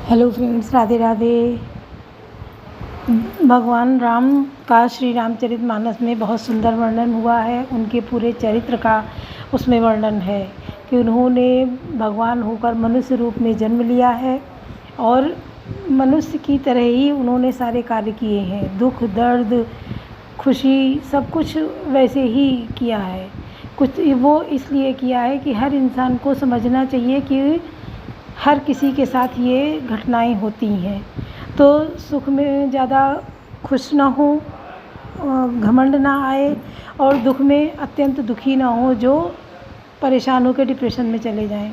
Hello friends, Radhe Radhe. भगवान राम का श्री रामचरितमानस में बहुत सुंदर वर्णन हुआ है। उनके पूरे चरित्र का उसमें वर्णन है कि उन्होंने भगवान होकर मनुष्य रूप में जन्म लिया है और मनुष्य की तरह ही उन्होंने सारे कार्य किए हैं। दुख, दर्द, खुशी, सब कुछ वैसे ही किया है। कुछ वो इसलिए किया है कि हर इंसान को समझना चाहिए कि हर किसी के साथ ये घटनाएं होती हैं। तो सुख में ज़्यादा खुश ना हो, घमंड ना आए, और दुख में अत्यंत दुखी ना हो जो परेशान होकर डिप्रेशन में चले जाएं।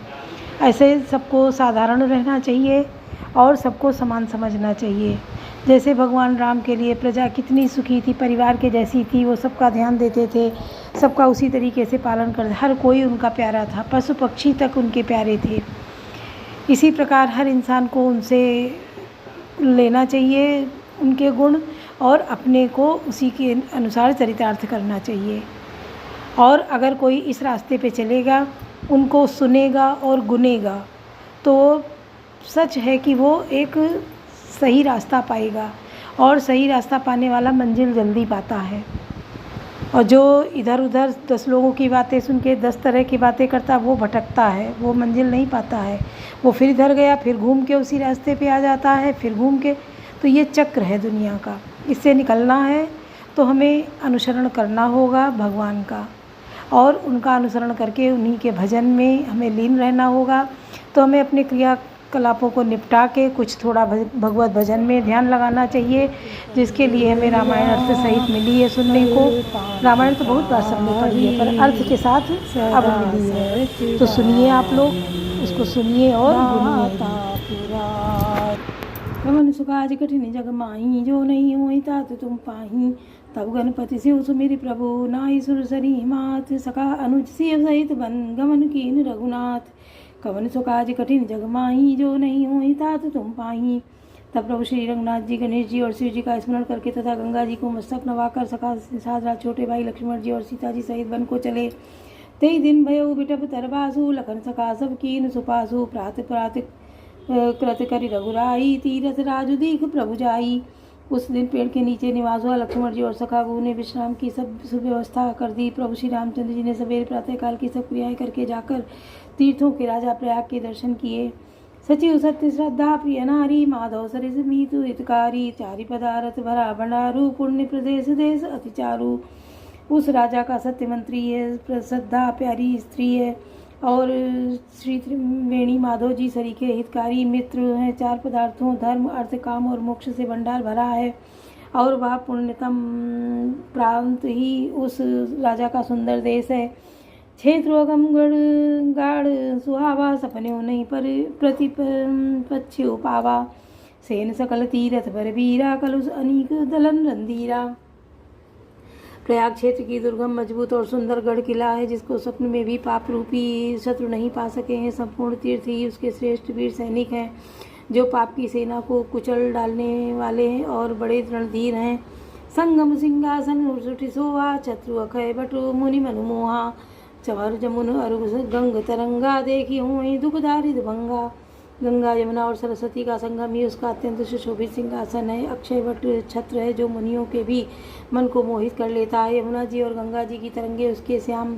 ऐसे सबको साधारण रहना चाहिए और सबको समान समझना चाहिए। जैसे भगवान राम के लिए प्रजा कितनी सुखी थी, परिवार के जैसी थी, वो सबका ध्यान देते थे, सबका उसी तरीके से पालन करते, हर कोई उनका प्यारा था, पशु पक्षी तक उनके प्यारे थे। इसी प्रकार हर इंसान को उनसे लेना चाहिए उनके गुण, और अपने को उसी के अनुसार चरितार्थ करना चाहिए। और अगर कोई इस रास्ते पे चलेगा, उनको सुनेगा और गुनेगा, तो सच है कि वो एक सही रास्ता पाएगा, और सही रास्ता पाने वाला मंजिल जल्दी पाता है। और जो इधर उधर 10 लोगों की बातें सुन के 10 तरह की बातें करता, वो भटकता है, वो मंजिल नहीं पाता है। वो फिर इधर गया, फिर घूम के उसी रास्ते पे आ जाता है, फिर घूम के। तो ये चक्र है दुनिया का, इससे निकलना है तो हमें अनुसरण करना होगा भगवान का, और उनका अनुसरण करके उन्हीं के भजन में हमें लीन रहना होगा। तो हमें अपने क्रियाकलापों को निपटा के कुछ थोड़ा भगवत भजन में ध्यान लगाना चाहिए, जिसके लिए हमें रामायण अर्थ सहित मिली है सुनने को। रामायण तो बहुत बार सबने पढ़ी है, पर अर्थ के साथ अब मिली है। तो सुनिए आप लोग, उसको सुनिए और गमन सुखाज कठिन जग माही, जो नहीं होई तात तुम पाही। तब गणपति शिव सुमिरि प्रभु, नाई सुर सरी मात। सखा अनुज शिव सहित बन, गमन कीन रघुनाथ। कवन सुखाज कठिन जग माही, जो नहीं होई तात तुम पाही। तब प्रभु श्री रघुनाथ जी, गणेश जी और शिव जी का स्मरण करके तथा गंगा जी को मस्तक नवाकर सखा साथ छोटे भाई लक्ष्मण जी और सीता जी सहित वन को चले। तेई दिन भयउ बिटप तरबासु, लखन सखा सब कीन सुपासु। प्रात प्रात कृत करि रघुराई, तीरथ राजु दीख प्रभु जाई। उस दिन पेड़ के नीचे निवास हुआ। लक्ष्मण जी और सखा बहू ने विश्राम की सब सुव्यवस्था कर दी। प्रभु श्री रामचंद्र जी ने सवेरे प्रातःकाल की सब क्रियाएं करके जाकर तीर्थों के राजा प्रयाग के दर्शन किए। सचिव सत्य श्रद्धा प्रिय नारी, माधव सरिस मीतु हितकारी। चारि पदारथ भरा भंडारू, पुण्य प्रदेश देश अति चारु। उस राजा का सत्य मंत्री है, श्रद्धा प्यारी स्त्री है, और श्री त्रिवेणी माधव जी सरीखे हितकारी मित्र हैं। 4 पदार्थों धर्म अर्थ काम और मोक्ष से भंडार भरा है, और वह पुण्यतम प्रांत ही उस राजा का सुंदर देश है। क्षेत्रोगम गढ़ गाढ़ सुहावा, सपने नहीं पर प्रतिपक्ष पावा। सेन सकल तीरथ पर वीरा, कलुष अनीक दलन रंधीरा। प्रयाग क्षेत्र की दुर्गम मजबूत और सुंदर गढ़ किला है, जिसको स्वप्न में भी पाप रूपी शत्रु नहीं पा सके हैं। संपूर्ण तीर्थ ही उसके श्रेष्ठ वीर सैनिक हैं, जो पाप की सेना को कुचल डालने वाले हैं और बड़े रणधीर हैं। संगम सिंहासन सुठि सोहा, शत्रु अखय बटु मुनि मनु मोहा। चवर जमुन अरु गंग तरंगा, देखी हुई दुख दारिद भंगा। गंगा यमुना और सरस्वती का संगम ही उसका अत्यंत सुशोभित सिंहासन है। अक्षय वट छत्र है, जो मुनियों के भी मन को मोहित कर लेता है। यमुना जी और गंगा जी की तरंगे उसके श्याम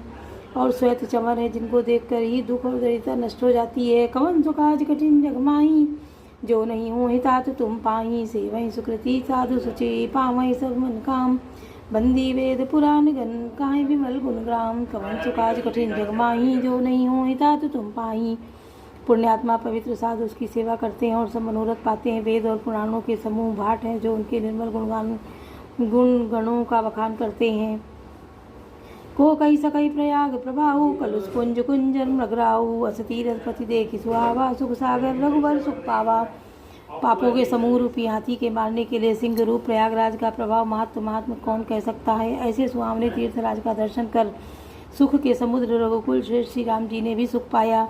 और श्वेत चमर है, जिनको देखकर ही दुख और दरिद्रता नष्ट हो जाती है। कवन सुखाज कठिन जग माही, जो नहीं हो हितात तुम पाही। सेवई सुकृति साधु सुचि, पावई सब मन काम। बंदी वेद पुराण गण, काहे विमल गुण ग्राम। कवन सुखाज कठिन जग माही, जो नहीं हो हितात तुम पाही। पुण्यात्मा पवित्र साधु उसकी सेवा करते हैं और सब मनोरथ पाते हैं। वेद और पुराणों के समूह भाट हैं, जो उनके निर्मल गुण गणों का बखान करते हैं। को कई सकई प्रयाग प्रभाऊ, कलुष कुंज कुंजन मृगराऊ। अस तीरथ पति देखि सुहावा, सुख सागर रघुवर सुख पावा। पापों के समूह रूपी हाथी के मारने के लिए सिंह रूप प्रयागराज का प्रभाव महात्मा कौन कह सकता है। ऐसे सुहावने तीर्थराज का दर्शन कर सुख के समुद्र रघुकुल श्रेष्ठ श्री राम जी ने भी सुख पाया।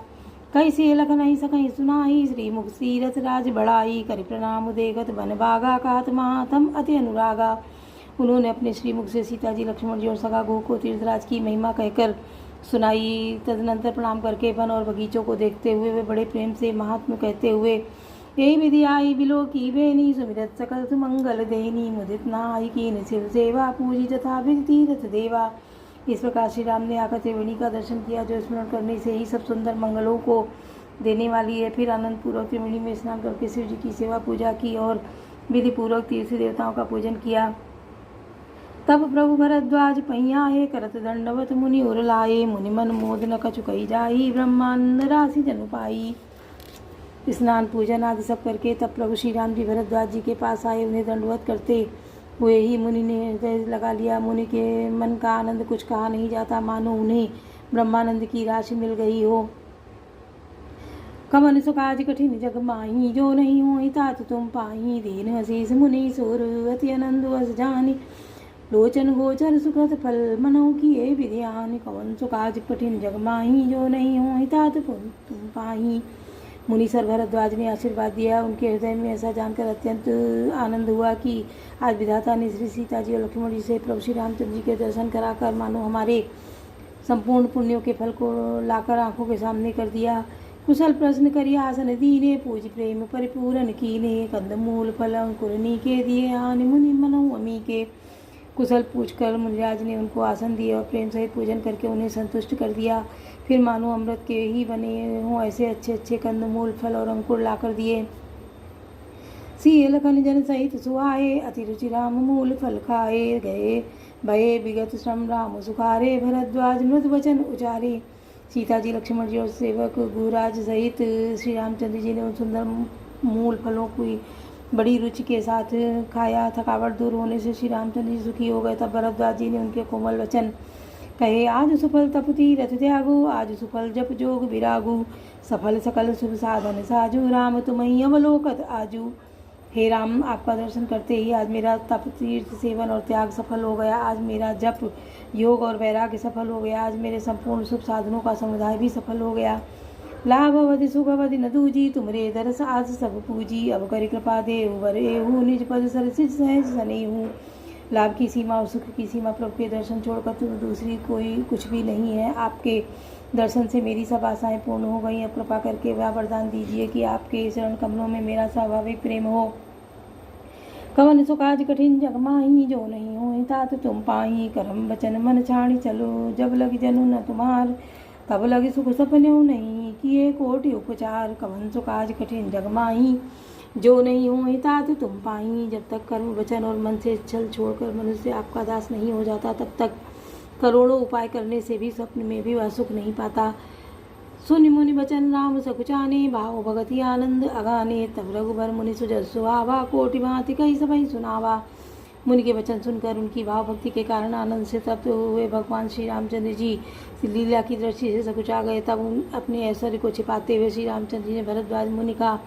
कैसे लख नहीं सकई सुनाई, श्री मुख सीरथ राज बढ़ाई। करि प्रणाम देखत बन बागा, कहत महातम अति अनुरागा। उन्होंने अपने श्रीमुख से सीता जी, लक्ष्मण जी और सखा गो को तीर्थराज की महिमा कहकर सुनाई। तदनंतर प्रणाम करके वन और बगीचों को देखते हुए वे बड़े प्रेम से महात्म कहते हुए यही विधि आई बिलो की बेनी सुमिरत सकल सुमंगल देनी मुदित नाई कीन शिव सेवा पूजी तथा विधि तीरथ देवा। इस प्रकार श्री राम ने आकर त्रिवेणी का दर्शन किया जो स्मरण करने से ही सब सुंदर मंगलों को देने वाली है। फिर आनंद पूर्वक त्रिवेणी में स्नान करके शिव जी की सेवा पूजा की और विधि पूर्वक तीर्थ देवताओं का पूजन किया। तब प्रभु भरद्वाज पैयाए करत दंडवत मुनि उर लाए मुनि मन मोद न कछु कही जाई ब्रह्मानंद राशि जनु पाई। स्नान पूजन आदि सब करके तब प्रभु श्री राम जी भरद्वाज जी के पास आए। उन्हें दंडवत करते हुए ही मुनि ने हृदय लगा लिया। मुनि के मन का आनंद कुछ कहा नहीं जाता, मानो उन्हें ब्रह्मानंद की राशि मिल गई हो। कमन सुकाज कठिन जग माही जो नहीं हो तात तुम पाही दीन हसीस मुनि सुर अति आनंद वस जानी लोचन गोचर सुकृत फल मनो किए विधियान। कवन सुकाज कठिन जग माही जो नहीं हो तात तुम पाही। मुनि सर भरद्वाज ने आशीर्वाद दिया। उनके हृदय में ऐसा जानकर अत्यंत आनंद हुआ कि आज विधाता ने श्री सीता जी और लक्ष्मण जी से प्रभु श्री रामचंद्र जी के दर्शन कराकर मानो हमारे संपूर्ण पुण्यों के फल को लाकर आंखों के सामने कर दिया। कुशल प्रश्न करिए आसन दीने पूज प्रेम परिपूर्ण कीने कंदमूल फल अंकुरनी के दिए आन मुनि मनो अमी के। कुशल पूछकर मुनिराज ने उनको आसन दिए और प्रेम सहित पूजन करके उन्हें संतुष्ट कर दिया। फिर मानो अमृत के ही बने हों ऐसे अच्छे अच्छे कंदमूल फल और अंकुर लाकर दिए। सिय लखन जन सहित सुहाए अति रुचि राम मूल फल खाए गए भये विगत श्रम राम सुखारे भरद्वाज मृद वचन उचारे। सीता जी लक्ष्मण जी और सेवक गुराज सहित श्री रामचंद्र जी ने उन सुंदर मूल फलों की बड़ी रुचि के साथ खाया। थकावट दूर होने से श्री रामचंद्र जी सुखी हो गए। तब भरद्वाज जी ने उनके कोमल वचन कहे आज सुफल तप तीरथ त्यागु आज सुफल जप जोग विरागु सफल सकल शुभ साधन साजू राम तुम्हें अवलोकत आजू। हे राम, आपका दर्शन करते ही आज मेरा तप तीर्थ सेवन और त्याग सफल हो गया। आज मेरा जप योग और वैराग्य सफल हो गया। आज मेरे संपूर्ण शुभ साधनों का समुदाय भी सफल हो गया। लाभ अवधि सुख अवधि न दूजी तुमरे दरस आज सब पूजी अब कर कृपा देव वरेहू निज पद सरसिज सहज सनेहू। लाभ की सीमा और सुख की सीमा प्रभु के दर्शन छोड़कर तो दूसरी कोई कुछ भी नहीं है। आपके दर्शन से मेरी सब आशाएं पूर्ण हो गई। अब कृपा करके वह वरदान दीजिए कि आपके चरण कमलों में मेरा स्वाभाविक प्रेम हो। कवन सुकाज कठिन जग माही जो नहीं हो तात तुम पाही करम वचन मन छाणी चलो जब लग जनु न तुम्हार तब लग सुख सपन्यों नहीं किए कोटि उपचार। कवन सुकाज कठिन जग माही जो नहीं हो तात तुम पाही। जब तक कर्म वचन और मन से छल छोड़कर मनुष्य आपका दास नहीं हो जाता तब तक करोड़ों उपाय करने से भी स्वप्न में भी वह सुख नहीं पाता। सुनि मुनि वचन राम सकुचाने भाव भगति आनंद अगाने तब रघुबर मुनि सुजस सुहावा कोटि भांति कई सबई सुनावा। मुनि के वचन सुनकर उनकी भाव भक्ति के कारण आनंद से तप्त हुए भगवान श्री रामचंद्र जी लीला की दृष्टि से सकुचा गए। तब अपने ऐश्वर्य को छिपाते हुए श्री रामचंद्र जी ने भरद्वाज मुनि का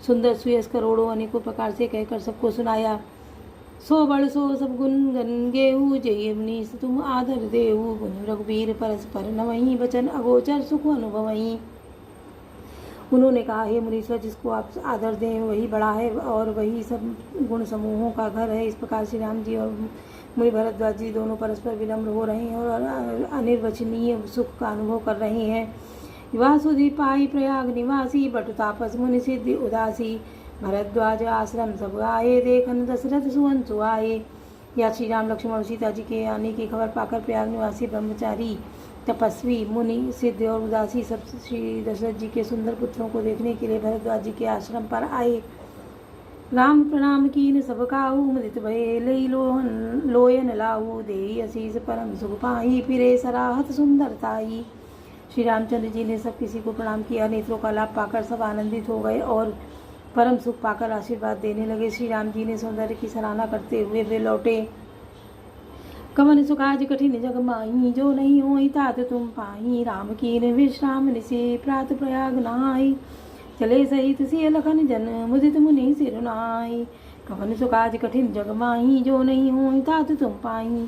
सुंदर सुयस करोड़ों अनेकों प्रकार से कहकर सबको सुनाया। सो बड़ सो सब गुण गन गेहू जय मनीष तुम आदर देहू गुण रघुबीर परस्पर नवही वचन अगोचर सुख अनुभवही। उन्होंने कहा, हे मुनीश्वर, जिसको आप आदर दें वही बड़ा है और वही सब गुण समूहों का घर है। इस प्रकार श्री राम जी और मुनि भरद्वाज जी दोनों परस्पर विनम्र हो रहे हैं और अनिर्वचनीय सुख का अनुभव कर रहे हैं। वासुदेव पाई प्रयाग निवासी बटु तापस मुनि सिद्धि उदासी भरद्वाज आश्रम सब आए देखन दशरथ सुवन सुआए। या श्री राम लक्ष्मण और सीता जी के आने की खबर पाकर प्रयाग निवासी ब्रह्मचारी तपस्वी मुनि सिद्ध और उदासी सब श्री दशरथ जी के सुंदर पुत्रों को देखने के लिए भरद्वाज जी के आश्रम पर आए। राम प्रणाम कीन सब काहू मुदित भये लई लोयन लाहू देई असीस परम सुख पाई फिरे सराहत सुंदरताई। श्री रामचंद्र जी ने सब किसी को प्रणाम किया। नेत्रों का लाभ पाकर सब आनंदित हो गए और परम सुख पाकर आशीर्वाद देने लगे। श्री राम जी ने सौंदर्य की सराहना करते हुए वे लौटे। कवन सुकाज कठिन जग माही जो नहीं हो तात तुम पाही राम कीन विश्राम निशे प्रात प्रयाग नहाई चले सहित सिय लखन जन मुदित मुनि सिरुनाई। कवन सुकाज कठिन जग माही जो नहीं हो तात तुम पाही।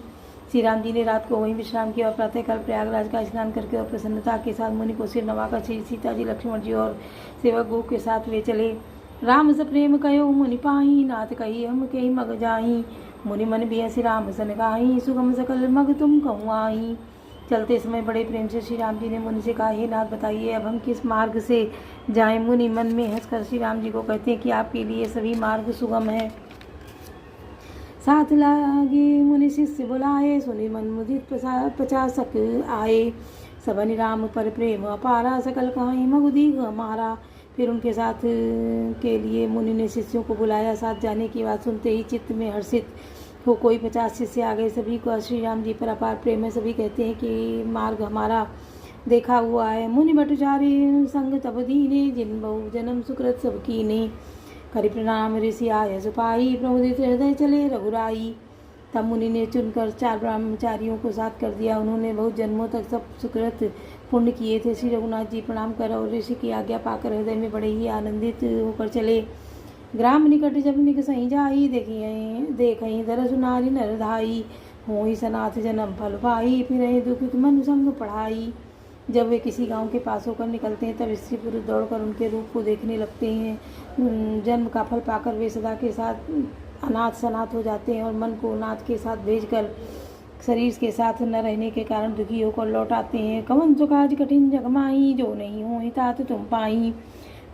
श्री राम जी ने रात को वहीं विश्राम किया और प्रातःकाल प्रयागराज का स्नान करके और प्रसन्नता के साथ मुनि को सिर नवाकर श्री सीता जी लक्ष्मण जी और सेवक गो के साथ वे चले। राम स प्रेम कयो मुनि पाही नाथ कही हम कही मग जाही मुनि मन भी श्री राम सन गाही सुगम सकल मग तुम कहूँ आई। चलते समय बड़े प्रेम से श्री राम जी ने मुनि से कहा, हे नाथ बताइए अब हम किस मार्ग से जाएं। मुनि मन में हंसकर श्री राम जी को कहते हैं कि आपके लिए सभी मार्ग सुगम है। साथ लागे मुनि शिष्य बुलाए, सुनि मन मुदित पचासक आए। सबनि राम पर प्रेम अपारा, सकल कहाई मगुदी हमारा। फिर उनके साथ के लिए मुनि ने शिष्यों को बुलाया। साथ जाने की बात सुनते ही चित्त में हर्षित हो कोई 50 शिष्य आ गए। सभी को श्री राम जी पर अपार प्रेम है। सभी कहते हैं कि मार्ग हमारा देखा हुआ है। मुनि भट्टाचार्य संग तब दीने, जिन बहु जन्म सुकृत सब कीने। करि प्रणाम ऋषि आय सुपाई, प्रमुदित हृदय चले रघुराई। तब मुनि ने चुनकर 4 ब्रह्मचारियों को साथ कर दिया। उन्होंने बहुत जन्मों तक सब सुकृत पुण्य किए थे। श्री रघुनाथ जी प्रणाम कर और ऋषि की आज्ञा पाकर हृदय में बड़े ही आनंदित होकर चले। ग्राम निकट जब निक सही जाई, देखई दरसु नारी नर धाई। होई सनाथ जन्म फल पाई, फिर दुखित मन संग पढ़ाई। जब वे किसी गांव के पास होकर निकलते हैं तब स्त्री पुरुष दौड़कर उनके रूप को देखने लगते हैं। जन्म का फल पाकर वे सदा के साथ अनाथ सनाथ हो जाते हैं और मन को नाथ के साथ भेजकर शरीर के साथ न रहने के कारण दुखी होकर लौट आते हैं। कवन सुखाज कठिन जगमाई, जो नहीं हो तात तुम पाई।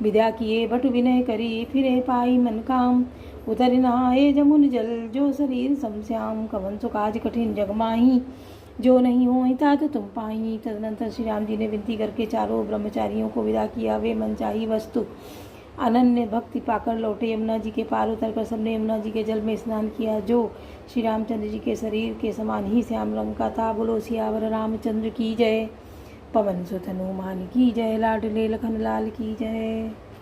विद्या किए बट विनय करी, फिरे पाई मन काम। उतर नहाए जमुन जल, जो शरीर समश्याम। कवन सुखाज कठिन जगमाई, जो नहीं हो तात तुम पाई। तदनंतर श्री राम जी ने विनती करके चारों ब्रह्मचारियों को विदा किया। वे मनचाही वस्तु अनन्य भक्ति पाकर लौटे। यमुना जी के पार उतरकर सबने यमुना जी के जल में स्नान किया, जो श्री रामचंद्र जी के शरीर के समान ही श्याम रंग का था। बोलो सियावर रामचंद्र की जय। पवन सुत हनुमान की जय। लाडले लखन लाल की जय।